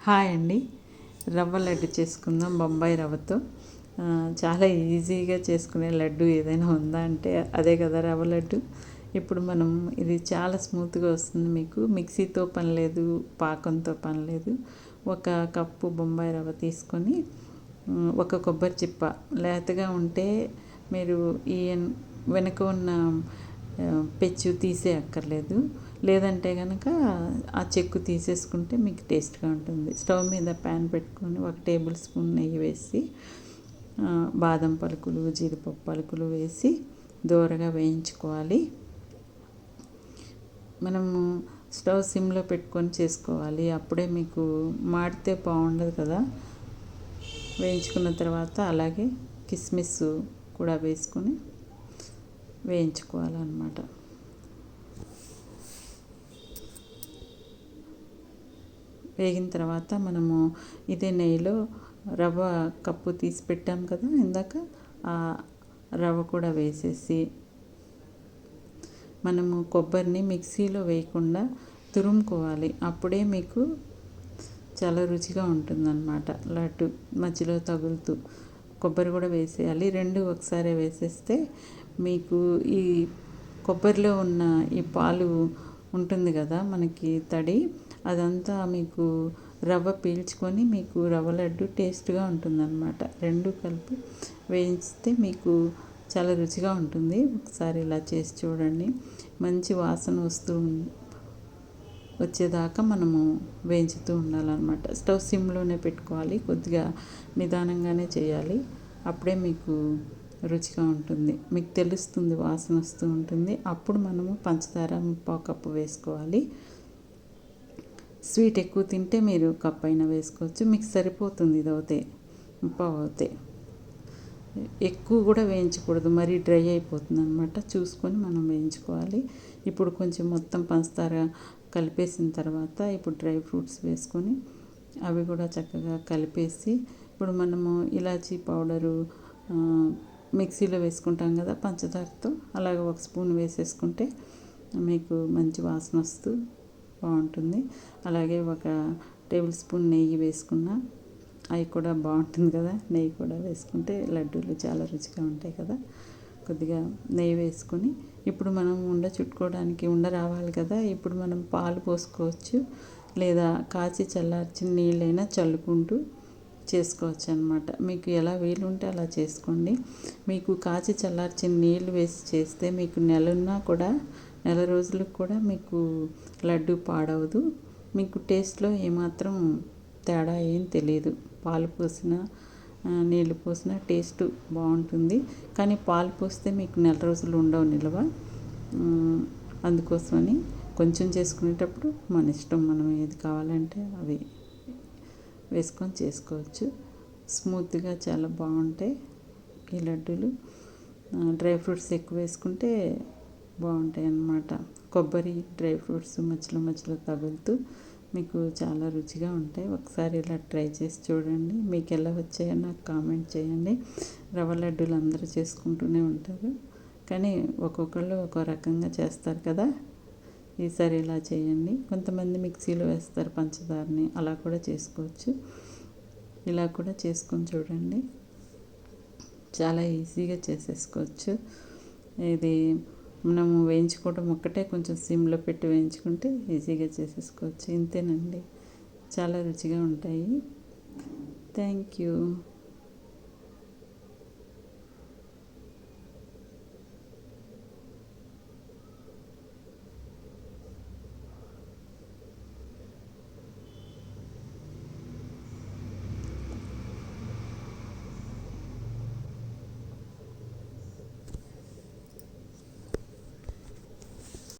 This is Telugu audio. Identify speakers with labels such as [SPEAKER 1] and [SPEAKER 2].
[SPEAKER 1] హాయ్ అండి. రవ్వ లడ్డు చేసుకుందాం బొంబాయి రవ్వతో. చాలా ఈజీగా చేసుకునే లడ్డు ఏదైనా ఉందా అంటే అదే కదా రవ్వ లడ్డు. ఇప్పుడు మనం ఇది చాలా స్మూత్గా వస్తుంది. మీకు మిక్సీతో పని లేదు, పాకంతో పని లేదు. ఒక కప్పు బొంబాయి రవ్వ తీసుకొని ఒక కొబ్బరి చిప్ప లేతగా ఉంటే మీరు ఈ వెనక ఉన్న పెచ్చు తీసే అక్కర్లేదు. లేదంటే కనుక ఆ చెక్కు తీసేసుకుంటే మీకు టేస్ట్గా ఉంటుంది. స్టవ్ మీద ప్యాన్ పెట్టుకొని 1 టేబుల్ స్పూన్ నెయ్యి వేసి బాదం పలుకులు, జీడిపప్పు పలుకులు వేసి దోరగా వేయించుకోవాలి. మనము స్టవ్ సిమ్లో పెట్టుకొని చేసుకోవాలి. అప్పుడే మీకు మాడితే బాగుండదు కదా. వేయించుకున్న తర్వాత అలాగే కిస్మిస్ కూడా వేసుకొని వేయించుకోవాలన్నమాట. వేగిన తర్వాత మనము ఇదే నెయ్యిలో రవ్వ కప్పు తీసి పెట్టాం కదా ఇందాక, ఆ రవ్వ కూడా వేసేసి మనము కొబ్బరిని మిక్సీలో వేయకుండా తురుముకోవాలి. అప్పుడే మీకు చాలా రుచిగా ఉంటుందన్నమాట లడ్డు. మధ్యలో తగులుతూ కొబ్బరి కూడా వేసేయాలి. 2 ఒకసారి వేసేస్తే మీకు ఈ కొబ్బరిలో ఉన్న ఈ పాలు ఉంటుంది కదా మనకి తడి, అదంతా మీకు రవ్వ పీల్చుకొని మీకు రవ్వ లడ్డు టేస్ట్గా ఉంటుందన్నమాట. 2 కలిపి వేయిస్తే మీకు చాలా రుచిగా ఉంటుంది. ఒకసారి ఇలా చేసి చూడండి. మంచి వాసన వచ్చేదాకా మనము వేయించుతూ ఉండాలన్నమాట. స్టవ్ సిమ్లోనే పెట్టుకోవాలి. కొద్దిగా నిదానంగానే చేయాలి. అప్పుడే మీకు రుచిగా ఉంటుంది. మీకు తెలుస్తుంది, వాసన వస్తూ ఉంటుంది. అప్పుడు మనము పంచదార 3/4 కప్పు వేసుకోవాలి. స్వీట్ ఎక్కువ తింటే మీరు కప్ అయినా వేసుకోవచ్చు. మీకు సరిపోతుంది ఇది అవుతే 3/4 అవుతే. ఎక్కువ కూడా వేయించకూడదు, మరీ డ్రై అయిపోతుంది అనమాట. చూసుకొని మనం వేయించుకోవాలి. ఇప్పుడు కొంచెం మొత్తం పంచదార కలిపేసిన తర్వాత ఇప్పుడు డ్రై ఫ్రూట్స్ వేసుకొని అవి కూడా చక్కగా కలిపేసి, ఇప్పుడు మనము ఇలాచీ పౌడరు మిక్సీలో వేసుకుంటాం కదా పంచదారతో, అలాగే 1 స్పూన్ వేసేసుకుంటే మీకు మంచి వాసన వస్తూ బాగుంటుంది. అలాగే 1 టేబుల్ స్పూన్ నెయ్యి వేసుకున్న అవి కూడా బాగుంటుంది కదా. నెయ్యి కూడా వేసుకుంటే లడ్డూలు చాలా రుచిగా ఉంటాయి కదా. కొద్దిగా నెయ్యి వేసుకొని ఇప్పుడు మనం చుట్టుకోవడానికి రావాలి కదా. ఇప్పుడు మనం పాలు పోసుకోవచ్చు, లేదా కాచి చల్లార్చిన నీళ్ళైనా చల్లుకుంటూ చేసుకోవచ్చు అన్నమాట. మీకు ఎలా వీలుంటే అలా చేసుకోండి. మీకు కాచి చల్లార్చిన నీళ్ళు వేసి చేస్తే మీకు నెల రోజులకు కూడా మీకు లడ్డు పాడవదు. మీకు టేస్ట్లో ఏమాత్రం తేడా ఏం తెలియదు. పాలు పోసిన నీళ్ళు పోసిన టేస్ట్ బాగుంటుంది. కానీ పాలు పోస్తే మీకు నెల రోజులు ఉండవు నిల్వ. అందుకోసమని కొంచెం చేసుకునేటప్పుడు మన ఇష్టం, మనం ఏది కావాలంటే అవి వేసుకొని చేసుకోవచ్చు. స్మూత్గా చాలా బాగుంటాయి ఈ లడ్డూలు. డ్రై ఫ్రూట్స్ ఎక్కువ వేసుకుంటే బాగుంటాయి అన్నమాట. కొబ్బరి, డ్రై ఫ్రూట్స్ మధ్యలో తగులుతూ మీకు చాలా రుచిగా ఉంటాయి. ఒకసారి ఇలా ట్రై చేసి చూడండి. మీకు ఎలా వచ్చాయో నాకు కామెంట్ చేయండి. రవ్వ లడ్డూలు అందరూ చేసుకుంటూనే ఉంటారు, కానీ ఒక్కొక్కళ్ళు ఒక్కో రకంగా చేస్తారు కదా. ఈసారి ఇలా చేయండి. కొంతమంది మిక్సీలో వేస్తారు పంచదారని, అలా కూడా చేసుకోవచ్చు. ఇలా కూడా చేసుకొని చూడండి. చాలా ఈజీగా చేసేసుకోవచ్చు. ఇది మనము వేయించుకోవడం ఒక్కటే, కొంచెం సిమ్లో పెట్టి వేయించుకుంటే ఈజీగా చేసేసుకోవచ్చు. ఇంతేనండి, చాలా రుచిగా ఉంటాయి. Thank you.